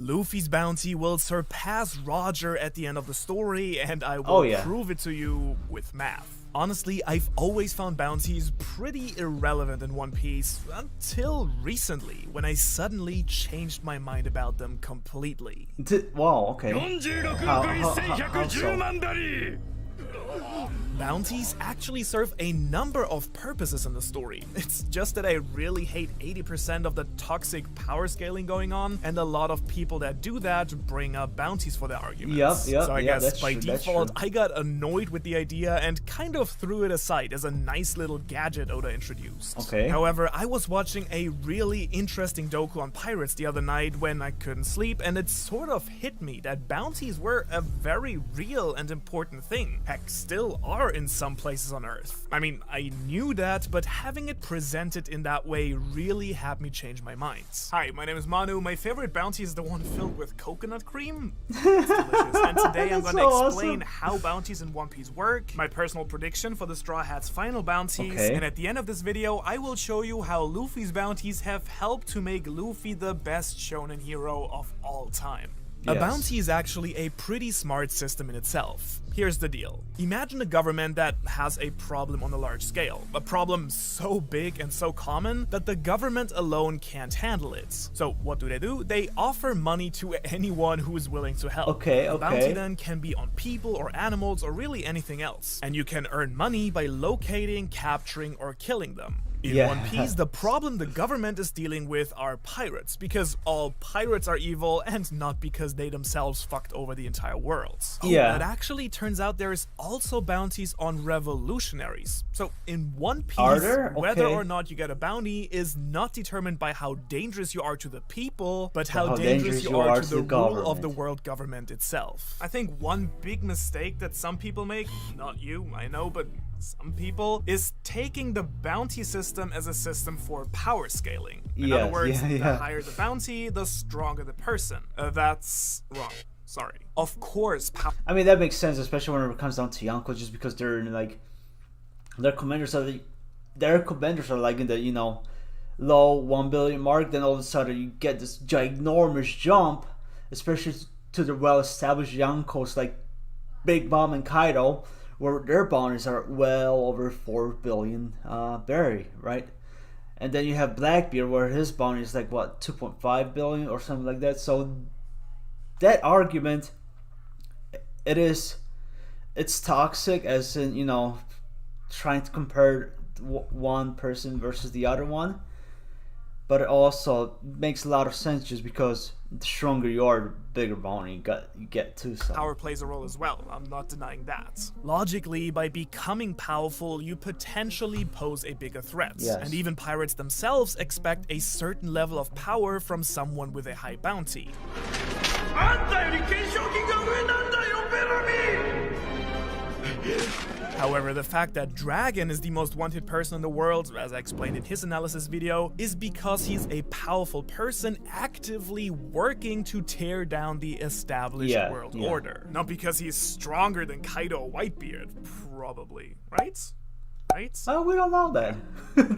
Luffy's bounty will surpass Roger at the end of the story, and I will prove it to you with math. Honestly, I've always found bounties pretty irrelevant in One Piece, until recently, when I suddenly changed my mind about them completely. Wow, okay. How so? Bounties actually serve a number of purposes in the story. It's just that I really hate 80% of the toxic power scaling going on, and a lot of people that do that bring up bounties for their arguments. So I guess by default, I got annoyed with the idea and kind of threw it aside as a nice little gadget Oda introduced. However, I was watching a really interesting doku on pirates the other night when I couldn't sleep, and it sort of hit me that bounties were a very real and important thing. Heck, still are in some places on Earth. I mean, I knew that, but having it presented in that way really had me change my mind. Hi, my name is Manu. My favorite bounty is the one filled with coconut cream. It's delicious. And today I'm going to explain how bounties in One Piece work, my personal prediction for the Straw Hats' final bounties, and at the end of this video, I will show you how Luffy's bounties have helped to make Luffy the best shonen hero of all time. A bounty is actually a pretty smart system in itself. Here's the deal. Imagine a government that has a problem on a large scale. A problem so big and so common that the government alone can't handle it. So what do? They offer money to anyone who is willing to help. The bounty then can be on people or animals or really anything else. And you can earn money by locating, capturing, or killing them. In One Piece, the problem the government is dealing with are pirates, because all pirates are evil and not because they themselves fucked over the entire world. But actually turns out there's also bounties on revolutionaries. So in One Piece, whether or not you get a bounty is not determined by how dangerous you are to the people, but how dangerous you are to the rule of the world government itself. I think one big mistake that some people make, not you, I know, but some people, is taking the bounty system as a system for power scaling. In other words, the higher the bounty, the stronger the person. That's wrong. Sorry. Of course. I mean, that makes sense, especially when it comes down to Yonko, just because they're in, like, their commanders are like in the, you know, low 1 billion mark. Then all of a sudden you get this ginormous jump, especially to the well-established Yonkos like Big Mom and Kaido, where their bounties are well over 4 billion berry, right? And then you have Blackbeard, where his bounty is like, what, 2.5 billion or something like that. So that argument, it's toxic, as in, you know, trying to compare one person versus the other one. But it also makes a lot of sense, just because the stronger you are, the bigger bounty you get too. So power plays a role as well, I'm not denying that. Logically, by becoming powerful, you potentially pose a bigger threat. And even pirates themselves expect a certain level of power from someone with a high bounty. However, the fact that Dragon is the most wanted person in the world, as I explained in his analysis video, is because he's a powerful person actively working to tear down the established world order. Not because he's stronger than Kaido or Whitebeard, probably, right? Oh, we don't know that.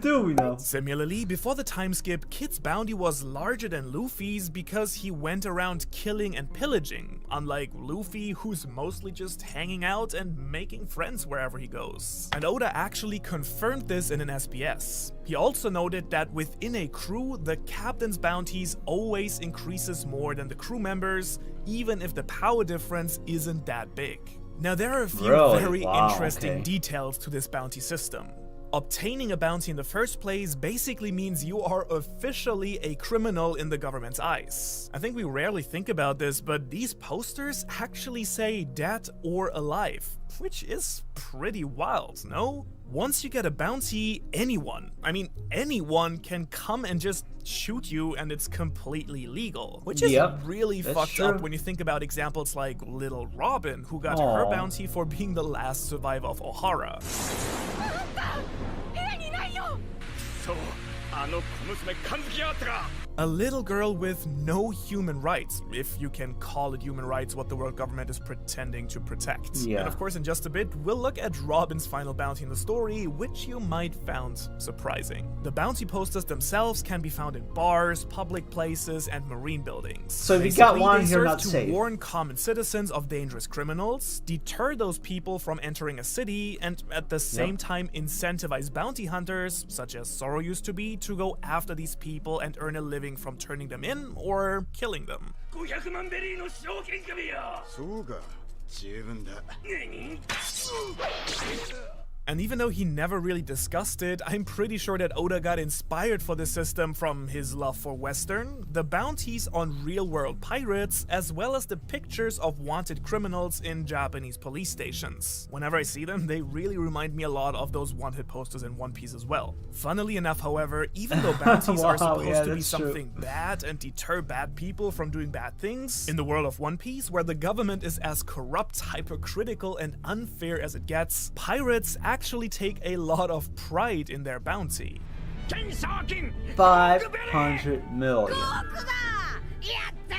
Do we know? Similarly, before the time skip, Kid's bounty was larger than Luffy's because he went around killing and pillaging, unlike Luffy, who's mostly just hanging out and making friends wherever he goes. And Oda actually confirmed this in an SBS. He also noted that within a crew, the captain's bounties always increases more than the crew members, even if the power difference isn't that big. Now, there are a few very interesting details to this bounty system. Obtaining a bounty in the first place basically means you are officially a criminal in the government's eyes. I think we rarely think about this, but these posters actually say dead or alive, which is pretty wild, no? Once you get a bounty, anyone can come and just shoot you, and it's completely legal. Which is really fucked up when you think about examples like Little Robin, who got her bounty for being the last survivor of Ohara. So, A little girl with no human rights, if you can call it human rights what the world government is pretending to protect. Yeah. And of course, in just a bit, we'll look at Robin's final bounty in the story, which you might found surprising. The bounty posters themselves can be found in bars, public places, and marine buildings. So if you got Basically, one, they you're serve not to safe. warn common citizens of dangerous criminals, deter those people from entering a city, and at the same time incentivize bounty hunters, such as Zoro used to be, to go after these people and earn a living from turning them in or killing them. 500万ベリーの賞金首よ。そうか、十分だ。何？ And even though he never really discussed it, I'm pretty sure that Oda got inspired for this system from his love for Western, the bounties on real-world pirates, as well as the pictures of wanted criminals in Japanese police stations. Whenever I see them, they really remind me a lot of those wanted posters in One Piece as well. Funnily enough, however, even though bounties Wow, are supposed yeah, to be that's true. something bad and deter bad people from doing bad things, in the world of One Piece, where the government is as corrupt, hypocritical, and unfair as it gets, pirates actually take a lot of pride in their bounty. 金賞金 500 million. やった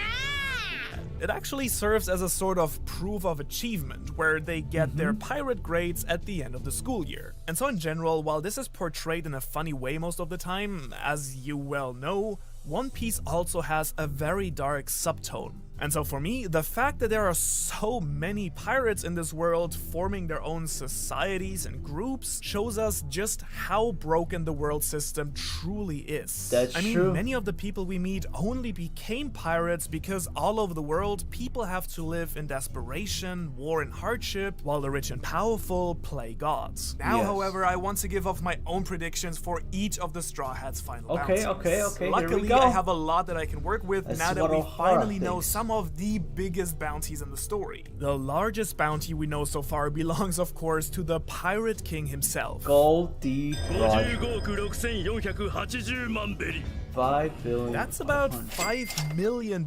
ー It actually serves as a sort of proof of achievement, where they get their pirate grades at the end of the school year. And so in general, while this is portrayed in a funny way most of the time, as you well know, One Piece also has a very dark subtone. And so for me, the fact that there are so many pirates in this world forming their own societies and groups shows us just how broken the world system truly is. That's I mean, true. many of the people we meet only became pirates because all over the world, people have to live in desperation, war, and hardship, while the rich and powerful play gods. Now, Yes. however, I want to give off my own predictions for each of the Straw Hats' final bounties. Okay. Here Luckily, we go. I have a lot that I can work with Let's now see that what we Ohara finally know thinks. some of the biggest bounties in the story. The largest bounty we know so far belongs, of course, to the Pirate King himself. Goldie Roger. 55億6480万ベリー $5 billion. That's about $5 million,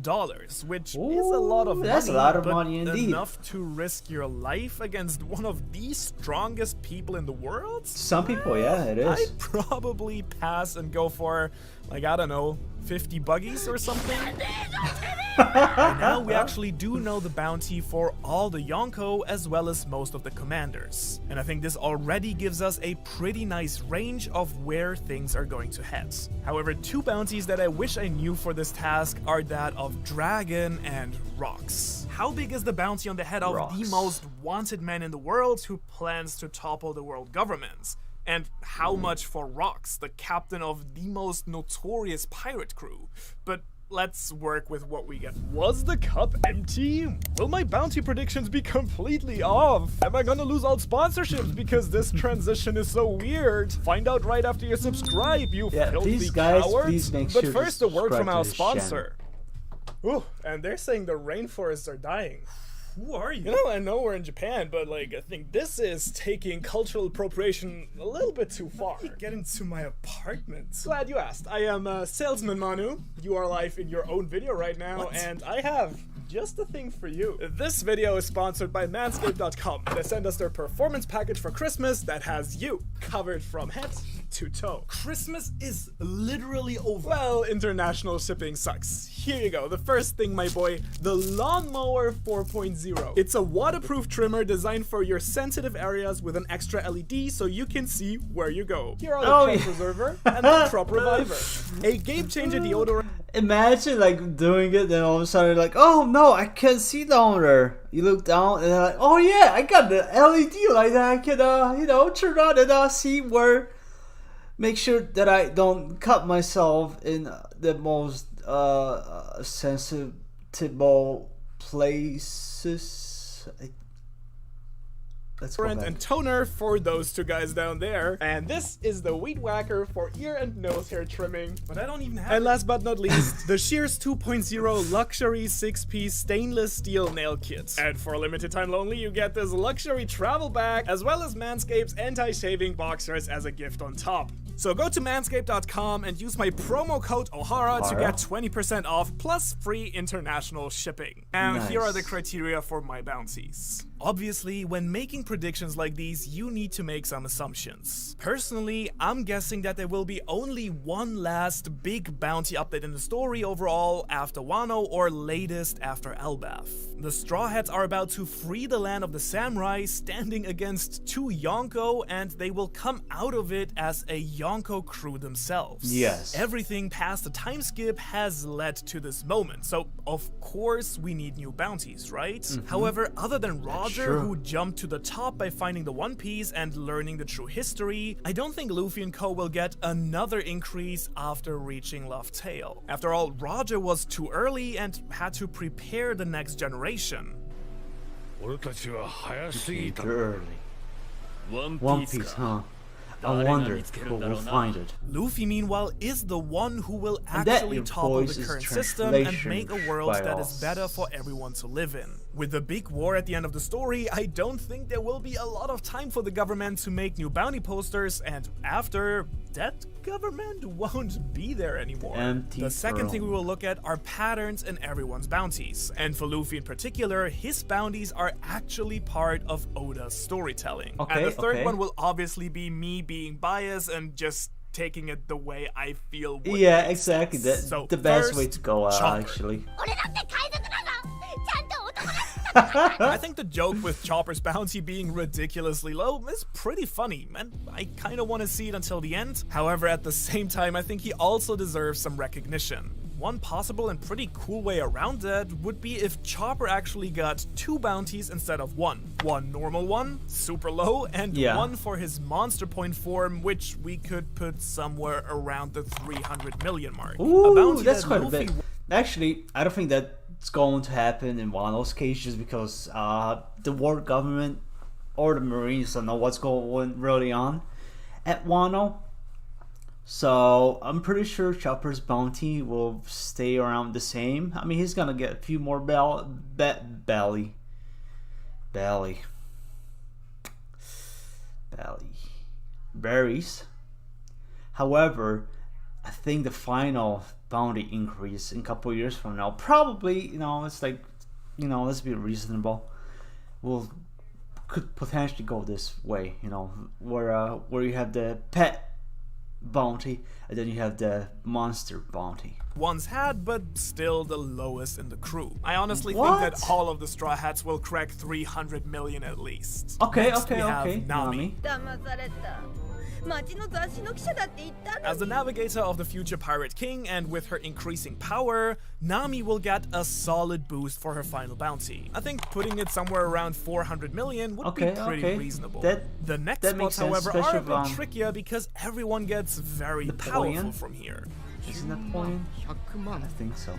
which is a lot of money, that's a lot of but money indeed. enough to risk your life against one of the strongest people in the world? Some people, yeah, it is. I'd probably pass and go for, like, I don't know, 50 buggies or something. By now, we actually do know the bounty for all the Yonko as well as most of the commanders. And I think this already gives us a pretty nice range of where things are going to head. However, two bounties that I wish I knew for this task are that of Dragon and Rocks. How big is the bounty on the head of the Rocks. most wanted man in the world who plans to topple the world governments? And how much for Rocks, the captain of the most notorious pirate crew? But let's work with what we get. Was the cup empty? Will my bounty predictions be completely off? Am I gonna lose all sponsorships because this transition is so weird? Find out right after you subscribe, you Yeah, filthy please, guys, cowards. please make But sure to first, a word subscribe from to our this sponsor. Ooh, and they're saying the rainforests are dying. Who are you? You know, I know we're in Japan, but like, I think this is taking cultural appropriation a little bit too far. Get into my apartment. Glad you asked. I am Salesman Manu. You are live in your own video right now, What? and I have just a thing for you. This video is sponsored by Manscape.com. They sent us their performance package for Christmas that has you covered from head to toe. Christmas is literally over. Well, international shipping sucks. Here you go. The first thing, my boy, the Lawnmower 4.0. It's a waterproof trimmer designed for your sensitive areas with an extra LED so you can see where you go. Here are the Oh, crop yeah. preserver and the crop reviver. A game changer deodorant. Imagine like doing it, then all of a sudden like, oh no, I can't see down there. You look down and they're like, oh yeah, I got the LED light that I can turn on and see where. Make sure that I don't cut myself in the most sensitive places. Let's go back. And toner for those two guys down there. And this is the Weed Whacker for ear and nose hair trimming. But I don't even have And last but not least, the Shears 2.0 luxury 6-piece stainless steel nail kit. And for a limited time only, you get this luxury travel bag, as well as Manscaped's anti-shaving boxers as a gift on top. So go to manscaped.com and use my promo code Ohara to get 20% off plus free international shipping. And here are the Nice. criteria for my bounties. Obviously, when making predictions like these, you need to make some assumptions. Personally, I'm guessing that there will be only one last big bounty update in the story overall after Wano, or latest after Elbaf. The Straw Hats are about to free the land of the samurai, standing against 2 Yonko, and they will come out of it as a Yonko crew themselves. Yes. Everything past the time skip has led to this moment, so of course we need new bounties, right? However, other than Roger, true. who jumped to the top by finding the One Piece and learning the true history, I don't think Luffy and co will get another increase after reaching Laugh Tale. After all, Roger was too early and had to prepare the next generation. 俺たちは早すぎた。 Early. ワンピ One ース Piece, か。 huh? I wonder who will find it. Luffy, meanwhile, is the one who will And that, actually your topple voice the is current system and translation make a world by that is us. better for everyone to live in. With the big war at the end of the story, I don't think there will be a lot of time for the government to make new bounty posters, and after, that government won't be there anymore. Empty The second thing we will throne. look at are patterns in everyone's bounties. And for Luffy in particular, his bounties are actually part of Oda's storytelling. Okay, And the third okay. one will obviously be me being biased and just taking it the way I feel would Yeah, make exactly. sense. That's So the best way first, to go, Chopper. actually. 俺だって海賊だぞ。ちゃんと男だ。 I think the joke with Chopper's bounty being ridiculously low is pretty funny, and I kinda wanna see it until the end. However, at the same time, I think he also deserves some recognition. One possible and pretty cool way around that would be if Chopper actually got 2 bounties instead of 1. One normal one, super low, and Yeah. one for his monster point form, which we could put somewhere around the 300 million mark. Ooh, that's that quite a Luffy bit. Actually, I don't think that's going to happen in Wano's case, just because the world government or the Marines don't know what's going really on at Wano. So I'm pretty sure Chopper's bounty will stay around the same. I mean, he's gonna get a few more belly berries. However, I think the final bounty increase in a couple years from now, probably, it's like, let's be reasonable, could potentially go this way, where you have the pet bounty and then you have the monster bounty. once had, but still the lowest in the crew. I honestly What? think that all of the Straw Hats will crack 300 million at least. Okay, Next, okay, we have okay. Nami. 騙された町の雑誌の記者だって言ったの As the に navigator of the future pirate king, and with her increasing power, Nami will get a solid boost for her final bounty. I think putting it somewhere around 400 million would Okay, be pretty okay. reasonable. That The next that spots, makes sense, however, are a especially bit if, trickier because everyone gets very powerful Napoleon? from here. Isn't that point? 100万 I think so.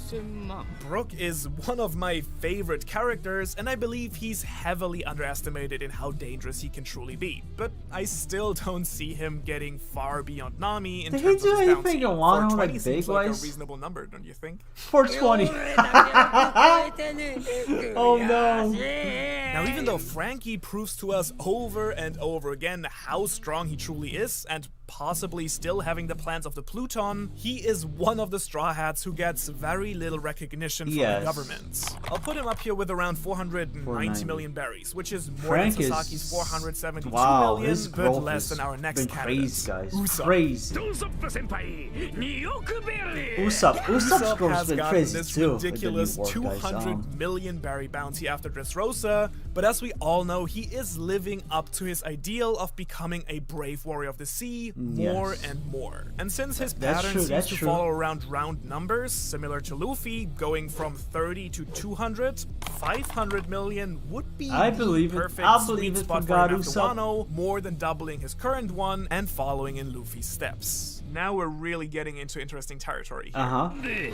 1000万 Brook is one of my favorite characters, and I believe he's heavily underestimated in how dangerous he can truly be. But I still don't see him getting far beyond Nami in Did he terms do of his anything bounty. in Wano, 420 like, seems like a big-wise? reasonable number, don't you think? 420. 俺だけを超えて抜く Oh no. 悔しい Now, even though Frankie proves to us over and over again how strong he truly is, and possibly still having the plans of the Pluton, he is one of the Straw Hats who gets very little recognition from Yes. the government. I'll put him up here with around 490 490 million berries, which is more Frank than is... Sasaki's 472 wow, million, his but growth less has than our next been candidate. crazy, guys. Usopp. Crazy. ドンソップ先輩2億ベリー Usopp's Usopp growth has has been gotten crazy this too. with the new ridiculous work, guys. 200 million berry bounty after Dressrosa, but as we all know, he is living up to his ideal of becoming a brave warrior of the sea more Yes. and more. And since his That's pattern true, seems that's to true. follow around round numbers, similar to Luffy, going from 30 to 200, 500 million would be I the believe it. perfect I sweet believe it spot for for him God, after Usopp. Wano, more than doubling his current one and following in Luffy's steps. Now we're really getting into interesting territory here. Uh-huh. で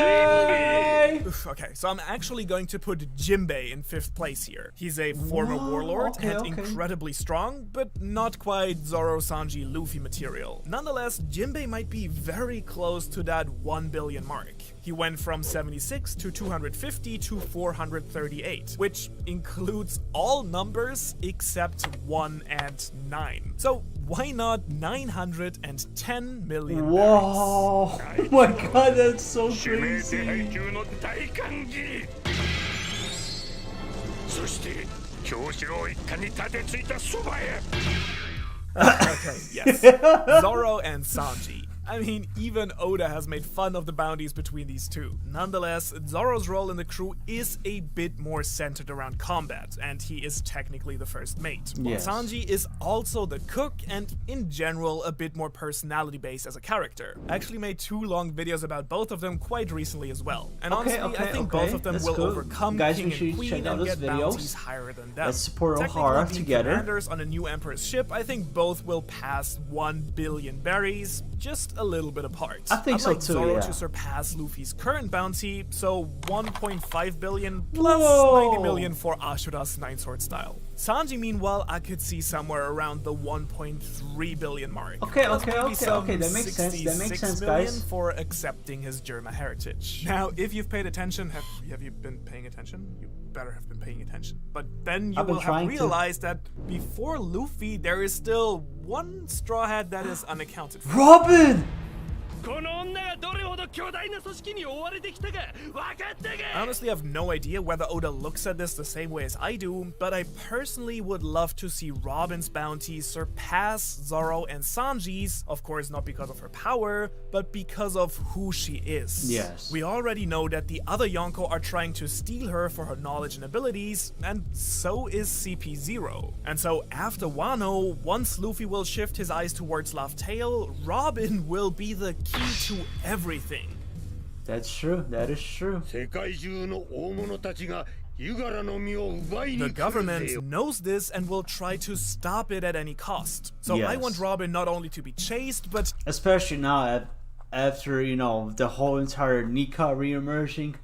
Jinbei! Oof, okay, so I'm actually going to put Jinbei in 5th place here. He's a former warlord okay, and okay. incredibly strong, but not quite Zoro, Sanji, Luffy material. Nonetheless, Jinbei might be very close to that 1 billion mark. He went from 76 to 250 to 438, which includes all numbers except 1 and 9. So why not 910 million berries? Whoa! Oh my god, that's so 指名手配 crazy. 中の大歓喜そして京城一家に立てついたそばへ Okay, yes. Zoro and Sanji. I mean, even Oda has made fun of the bounties between these two. Nonetheless, Zoro's role in the crew is a bit more centered around combat, and he is technically the first mate. While Yes. Sanji is also the cook, and in general, a bit more personality-based as a character. I actually made 2 long videos about both of them quite recently as well. And honestly, I think both of them That's will cool. overcome Guys, King make sure and you Queen check out and those get videos. bounties higher than them. Let's support Technically, Ohara being together. commanders on a new Emperor's ship, I think both will pass 1 billion berries, just a little bit apart. I think I'd so like too, Zoro yeah. to surpass Luffy's current bounty, so 1.5 billion plus Whoa. 90 million for Ashura's 9 sword style. Sanji, meanwhile, I could see somewhere around the 1.3 billion mark. Okay, Plus okay, maybe okay, some okay, that makes sense, 66 guys. million for accepting his German heritage. Now, if you've paid attention, have you been paying attention? You better have been paying attention. But then you I've been will have trying to. realized that before Luffy, there is still 1 Straw Hat that is unaccounted for. Robin! この女がどれほど巨大な組織に追われてきたか分かってけ I honestly have no idea whether Oda looks at this the same way as I do, but I personally would love to see Robin's bounty surpass Zoro and Sanji's, of course not because of her power, but because of who she is. Yes. We already know that the other Yonko are trying to steal her for her knowledge and abilities, and so is CP0. And so after Wano, once Luffy will shift his eyes towards Laugh Tale, Robin will be the key to everything. That's true, that is true. 世界中の大物たちがユガラの実を奪いに来 The るぜ government knows this and will try to stop it at any cost. So I Yes. want Robin not only to be chased, but Especially now after, you know, the whole entire Nika re-emerging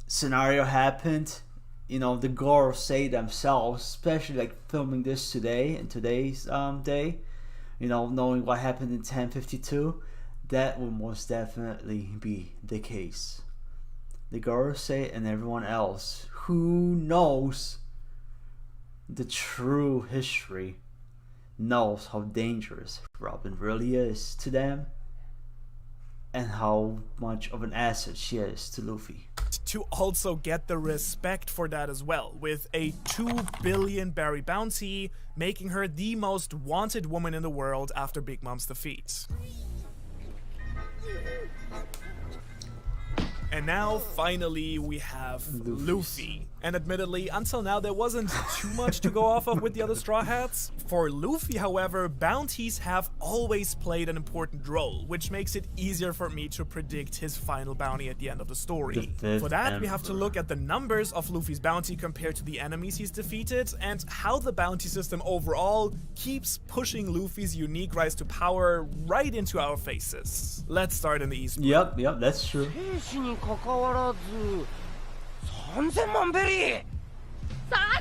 scenario happened. You know, the girls say themselves, especially like filming this today, in today's day, you know, knowing what happened in 1052, that will most definitely be the case. The girls say, and everyone else who knows the true history knows how dangerous Robin really is to them and how much of an asset she is to Luffy. to also get the respect for that as well, with a 2 billion berry bounty, making her the most wanted woman in the world after Big Mom's defeat. And now, finally, we have Luffy. And admittedly, until now, there wasn't too much to go off of with the other Straw Hats. For Luffy, however, bounties have always played an important role, which makes it easier for me to predict his final bounty at the end of the story. For that, we have to look at the numbers of Luffy's bounty compared to the enemies he's defeated, and how the bounty system overall keeps pushing Luffy's unique rise to power right into our faces. Let's start in the East. Yep, that's true. 兵士に関わらず3000万ベリー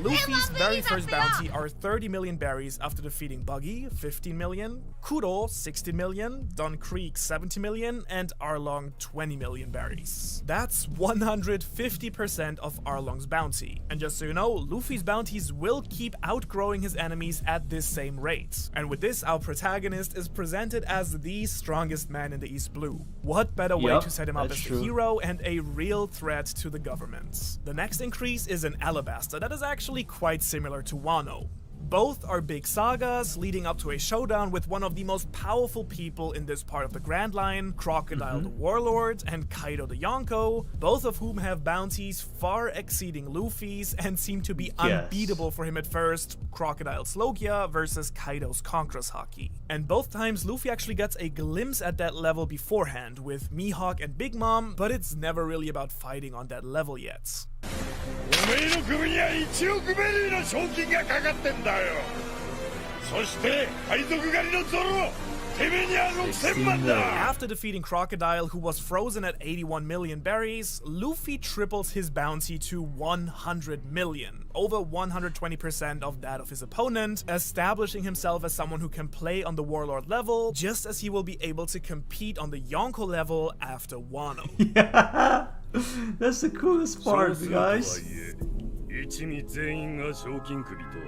Luffy's very first bounty are 30 million berries after defeating Buggy, 15 million, Kuro, 60 million, Don Creek, 70 million, and Arlong, 20 million berries. That's 150% of Arlong's bounty. And just so you know, Luffy's bounties will keep outgrowing his enemies at this same rate. And with this, our protagonist is presented as the strongest man in the East Blue. What better way to set him up as the hero and a real threat to the government? The next increase is an Alabaster that is actually quite similar to Wano. Both are big sagas leading up to a showdown with one of the most powerful people in this part of the Grand Line, Crocodile the Warlord and Kaido the Yonko, both of whom have bounties far exceeding Luffy's and seem to be unbeatable for him at first, Crocodile's Logia versus Kaido's Conqueror's Haki. And both times Luffy actually gets a glimpse at that level beforehand with Mihawk and Big Mom, but it's never really about fighting on that level yet. おめえの首には1億ベリーの賞金がかかってんだよ。そして海賊狩りのゾロ、てめえには6000万だ。 After defeating Crocodile, who was frozen at 81 million berries, Luffy triples his bounty to 100 million, over 120% of that of his opponent, establishing himself as someone who can play on the Warlord level, just as he will be able to compete on the Yonko level after Wano. Yeah, that's the coolest part, そうすると guys. はいえ、一味全員が賞金首とは。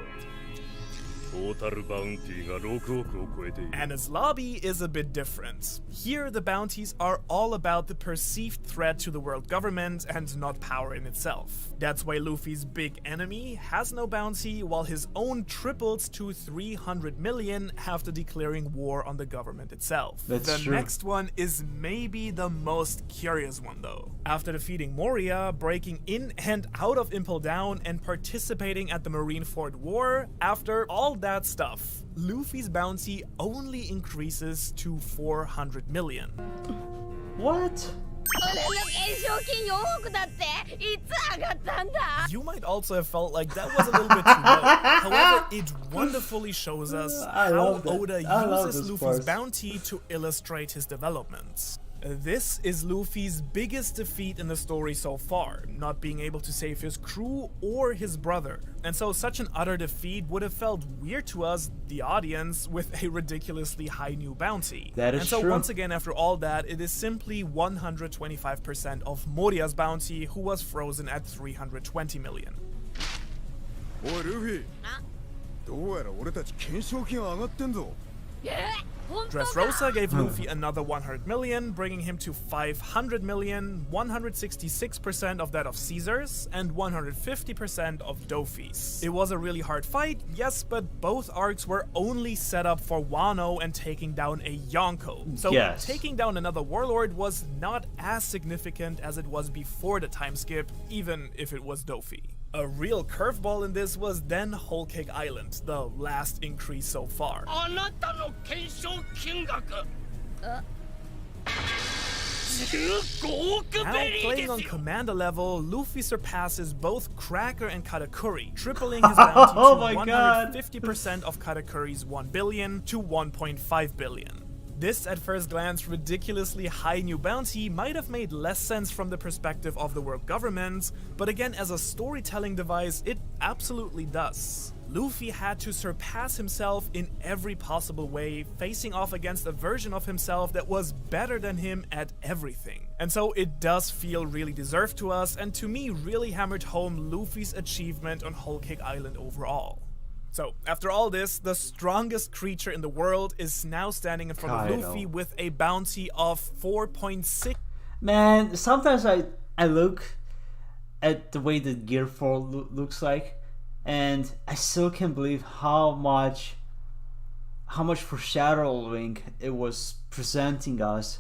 ータルバウンティが6億を超えている And his lobby is a bit different. Here, the bounties are all about the perceived threat to the world government and not power in itself. That's why Luffy's big enemy has no bounty, while his own tripled to 300 million after declaring war on the government itself. That's the true. next one is maybe the most curious one though. After defeating Moria, breaking in and out of Impel Down, and participating at the Marineford War, after all that stuff, Luffy's bounty only increases to 400 million. What? 俺の懸賞金4億だっていつ上がったんだ You might also have felt like that was a little bit too low. However, it wonderfully shows us I how love that. Oda I love uses this Luffy's part. bounty to illustrate his developments. This is Luffy's biggest defeat in the story so far, not being able to save his crew or his brother. And so such an utter defeat would have felt weird to us, the audience, with a ridiculously high new bounty. That is and so true. once again, after all that, it is simply 125% of Moria's bounty, who was frozen at 320 million. おいルフィどうやら俺たち懸賞金上がってんぞ本当 Dressrosa gave Luffy another 100 million, bringing him to 500 million, 166% of that of Caesar's, and 150% of Dofi's. It was a really hard fight, yes, but both arcs were only set up for Wano and taking down a Yonko. So Yes. taking down another warlord was not as significant as it was before the time skip, even if it was Dofi. A real curveball in this was then Whole Cake Island, the last increase so far. あなたの懸賞金額15億 Now ベリーで playing on すよ commander level, Luffy surpasses both Cracker and Katakuri, tripling his bounty Oh to my God. 150% of Katakuri's 1 billion to 1.5 billion. This, at first glance, ridiculously high new bounty might have made less sense from the perspective of the world government, but again, as a storytelling device, it absolutely does. Luffy had to surpass himself in every possible way, facing off against a version of himself that was better than him at everything. And so it does feel really deserved to us, and to me really hammered home Luffy's achievement on Whole Cake Island overall. So, after all this, the strongest creature in the world is now standing in front of Kaido. Luffy with a bounty of 4.6. Man, sometimes I look at the way the Gear 4 looks like, and I still can't believe how much foreshadowing it was presenting us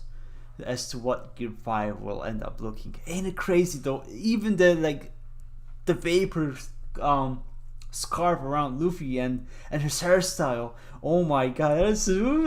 as to what Gear 5 will end up looking. Ain't it crazy though? Even the vapor scarf around Luffy and his hairstyle. Oh my god,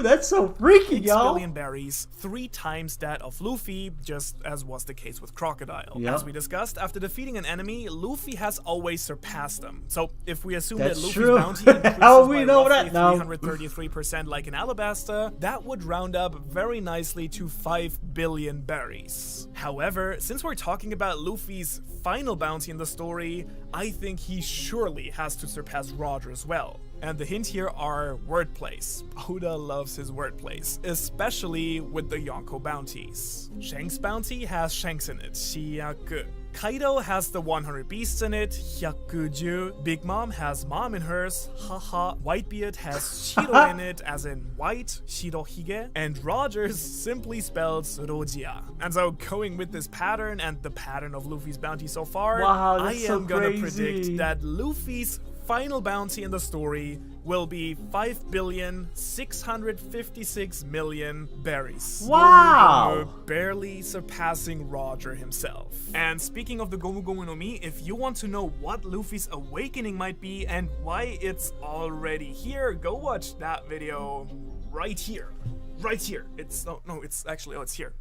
that's so freaky, 6 y'all. billion berries, 3 times that of Luffy, just as was the case with Crocodile. Yep. As we discussed, after defeating an enemy, Luffy has always surpassed them. So if we assume That's that Luffy's true. bounty increases How we by know roughly that now? 333% like in Alabasta, that would round up very nicely to 5 billion berries. However, since we're talking about Luffy's final bounty in the story, I think he surely has to surpass Roger as well. And the hint here are wordplays. Oda loves his wordplays, especially with the Yonko bounties. Shanks' bounty has Shanks in it, Shiyaku. Kaido has the 100 beasts in it, Hyakuju. Big Mom has Mom in hers, haha. Whitebeard has Shiro in it, as in white, Shirohige. And Rogers simply spells Rojia. And so going with this pattern and the pattern of Luffy's bounty so far, Wow, I that's so am gonna crazy. predict that Luffy's final bounty in the story will be 5,656,000,000 berries. Wow! Gomu Gomu, barely surpassing Roger himself. And speaking of the Gomu Gomu no Mi, if you want to know what Luffy's awakening might be and why it's already here, go watch that video right here. Right here. It's it's actually it's here.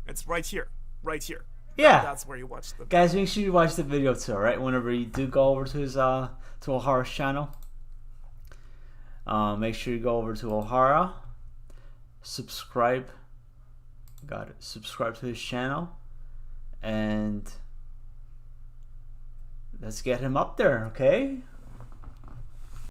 It's right here. Right here. Yeah. That's where you watch the Guys, make sure you watch the video too, alright? Whenever you do go over to his to Ohara's channel. Make sure you go over to Ohara. Subscribe. Got it. Subscribe to his channel. And let's get him up there, okay?